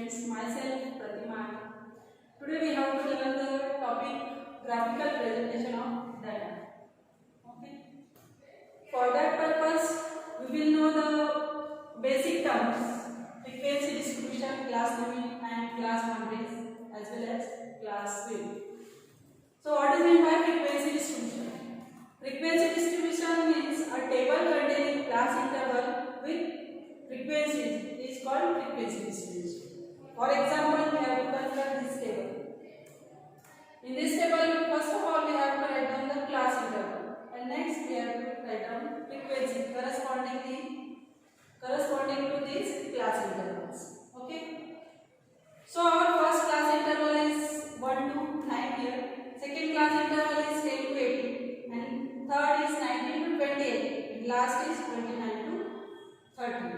students, myself Pratima. Today we have to learn the topic graphical presentation of data. Okay. For that purpose, we will know the basic terms: frequency distribution, class limit, and class boundaries, as well as class width. So, what is meant by frequency distribution? Frequency distribution means a table containing class interval with frequencies is called frequency distribution. For example, we have to consider this table. In this table, first of all, we have to write down the class interval, and next we have to write down frequency corresponding to these class intervals. Okay. So our first class interval is 1 to 9 here. Second class interval is 10 to 18, and third is 19 to 28, and last is 29 to 30.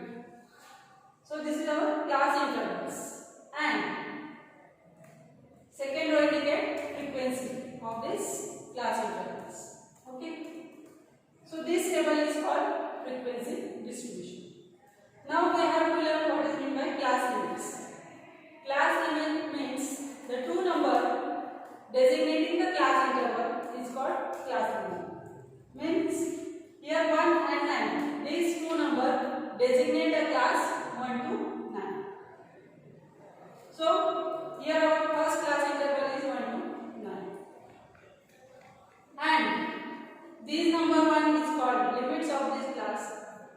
So this is our class intervals, and second row indicate frequency of this class intervals. Okay. So this table is called frequency distribution. Now we have to learn what is meant by class limits. Class limit means the two number designating the class interval is called class limit. Means here 1 and 9, these two number designate a class 1 to 9. So here our first class interval is 1 to 9, and this number 1 is called limits of this class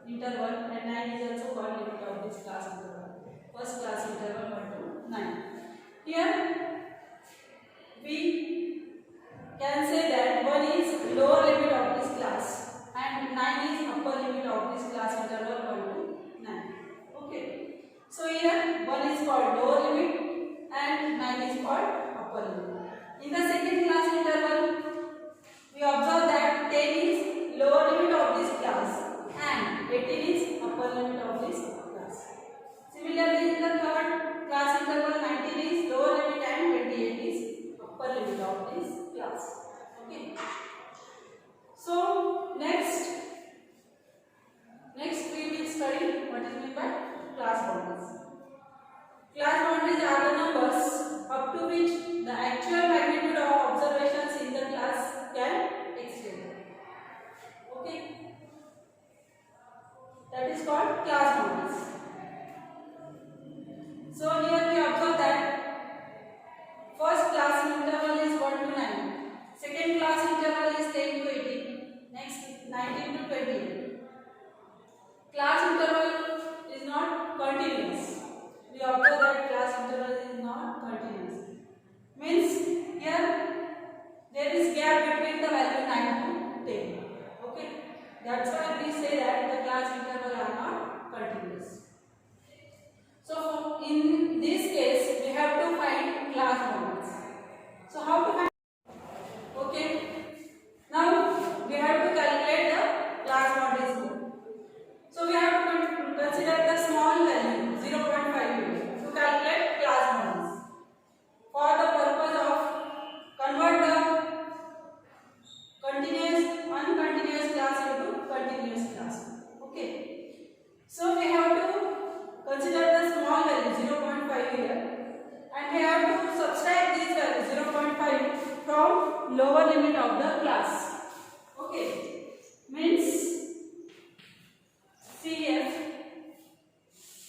interval, and 9 is also called limit of this class interval. First class interval 1 to 9. Here we can say that 1 is lower limit of this class and 9 is upper limit of this class interval 1 to 9. Okay. So here 1 is called lower limit and 9 is called upper limit. In the second class interval, we observe that 10 is lower limit of this class and 18 is upper limit of this class. Similarly, in the third class interval, 19 is lower limit and 28 is upper limit of this class. Okay. So next we will study what is meant by class boundaries. Class boundaries are the numbers up to which the actual magnitude of observations in the class can extend. Okay. That is called class boundaries. So here we observe that first class interval is 1 to 9, second class interval is 10 to 18, next 19 to 28. Class interval is not continuous. We observe that class interval is not continuous. Means here there is gap between the value 9 to 10. Okay. That's why we say that the class interval are not continuous. So in this case, we have to find class boundaries. So how to find? Okay. Now we have to calculate the class boundaries. So we have to consider the small value 0.5 to calculate class boundaries for the purpose of convert the uncontinuous class into continuous class. Okay. So we have to consider the small value 0.5 here, and we have to subtract this value 0.5 from lower limit of the class. Okay. Means CF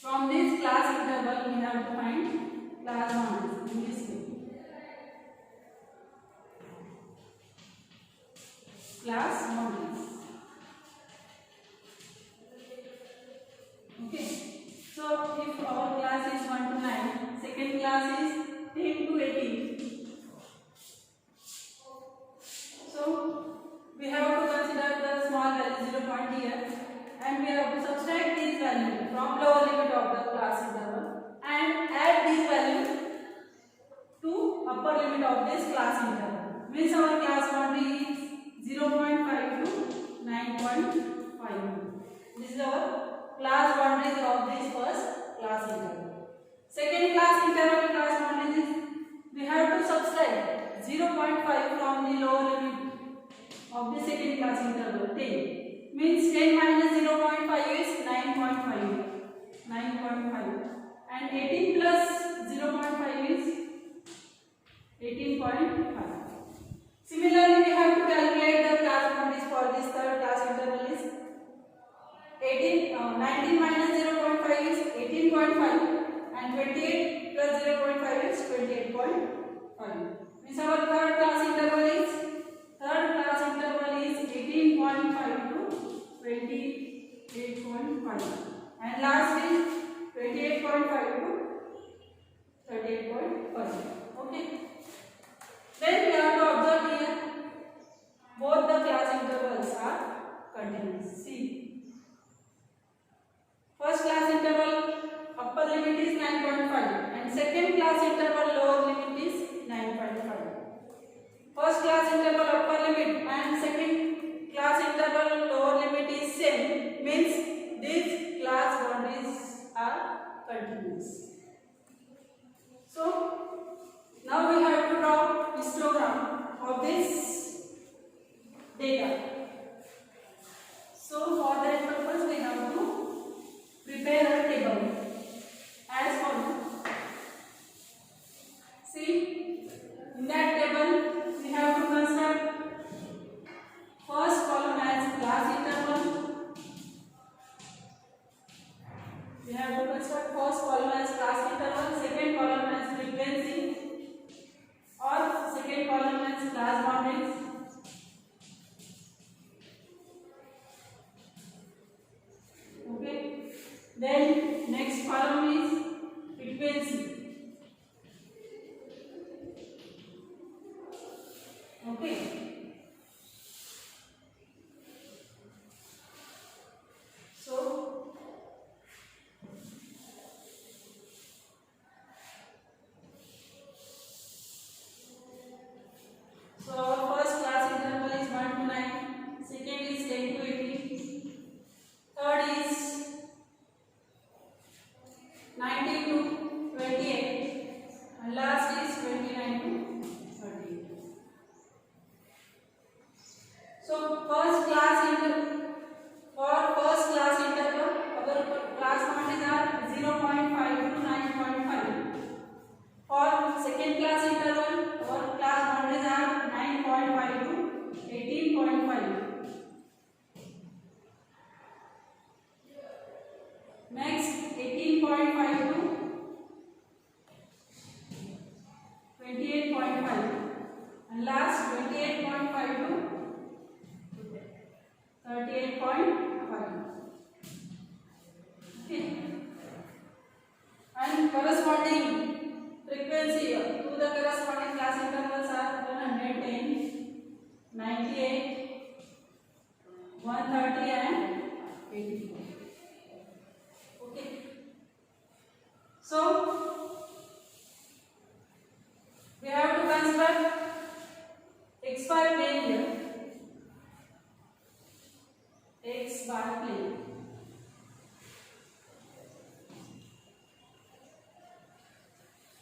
from this class interval we have to find class boundaries in this way. Class boundaries. Okay. So if our class is 1 to 9, second class is 10 to 18. So we have to consider the small value 0 here, and we have to subtract this value from lower limit of the class interval and add this value to upper limit of this class interval. Means our class boundary is 0.5 to 9.5. This is our class boundaries of this first class interval. Second class interval class boundaries is we have to subtract 0.5 from the lower limit of the second class interval 10. Means 10 minus 0.5 is 9.5, and 18 plus 18.5. Similarly, we have to calculate the class boundaries for this third class interval is 19 minus 0.5 is 18.5 and 28 plus 0.5 is 28.5. Means our third class interval is 18.5 to 28.5 and last is 28.5 to 38.5. Okay. Then we have to observe here both the class intervals are continuous. See, first class interval upper limit is 9.5 and second class interval lower limit is 9.5. First class interval upper limit and second class interval lower limit is same, means these class boundaries are continuous. So now we have to draw histogram of this data. So for that purpose we have to prepare a table as follows. See, in that table we have to construct first column as class interval. We have to construct first column as class interval, second column as frequency, or second column as class boundaries. Okay. Then next column is frequency. Okay. So our first class interval is 1 to 9, second is 10 to 18, third is 19 to 28 and last is 29 to 38. So first class interval, for first class interval our class boundaries are 0.5 to 9.5. For second class interval our class boundaries are 9.5 to 18.5. Next 18.5 to 28.5 and last 28.5 to 38.5. Okay. And corresponding frequency to the corresponding class intervals are 110, 98, 130 and 84. Okay. So we have to construct xy plane here. Xy plane.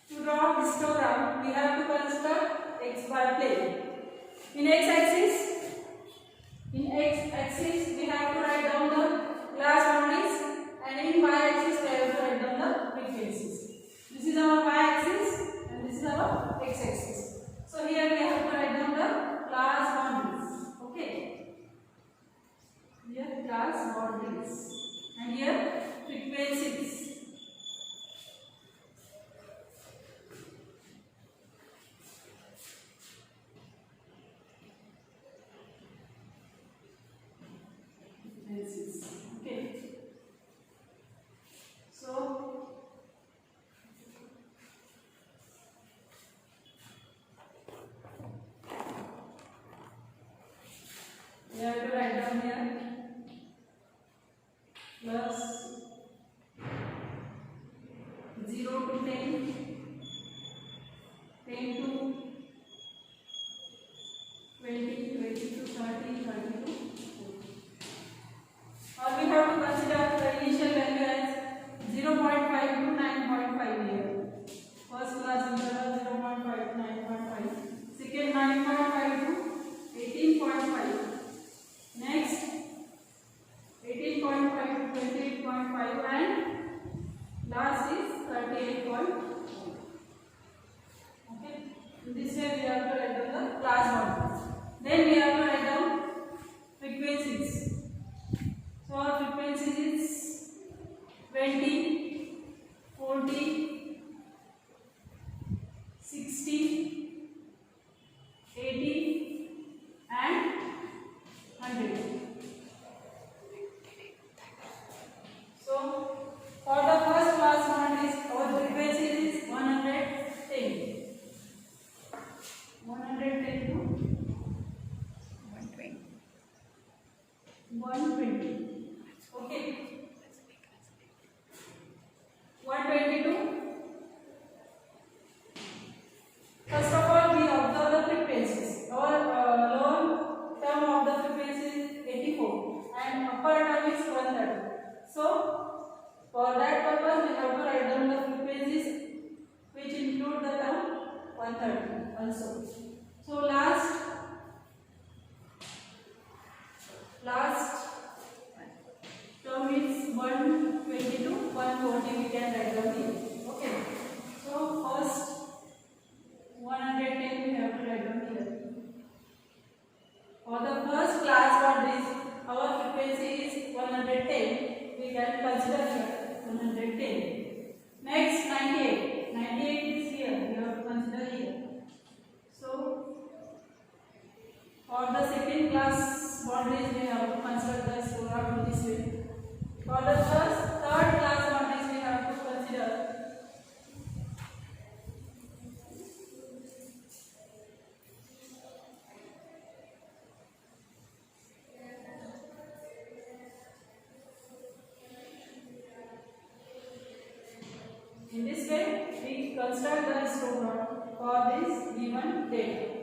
To draw histogram, we have to construct xy plane. In x-axis, we have to write down the class boundaries, and in y-axis we have to write down the frequencies. This is our y-axis and this is our x-axis. So here we have to write down the class boundaries. Okay. Here class boundaries and here frequencies. Okay. So we have to write down here plus 0 to 10, 10 to 20, 20 to 30, 30 to 40. Or we have to consider the initial value as 0.5 to 9.5 here. First class interval 0.5 to 9.5. Second 9.5 to 18.5. Next 18.5 to 28.5 and last is 38.5. 20, 40, 60, 80 and 100. So for the first class bond is our frequency is 110. 110 to 120. Okay. 122. First of all, we observe the frequencies. Our lower term of the frequency is 84 and upper term is 130. So for that purpose, we have to write down the frequencies which include the term 130 also. So last term is 120 to 140. We can write down here. Okay. So first 110 we have to write down here. For the first class bond is our frequency is 110. We can consider here 110. Next 98. 98 is here. We have to consider here. So for the second class boundaries we have to consider this program this way. For the third class boundaries we have to consider in this way we construct the histogram for this given data.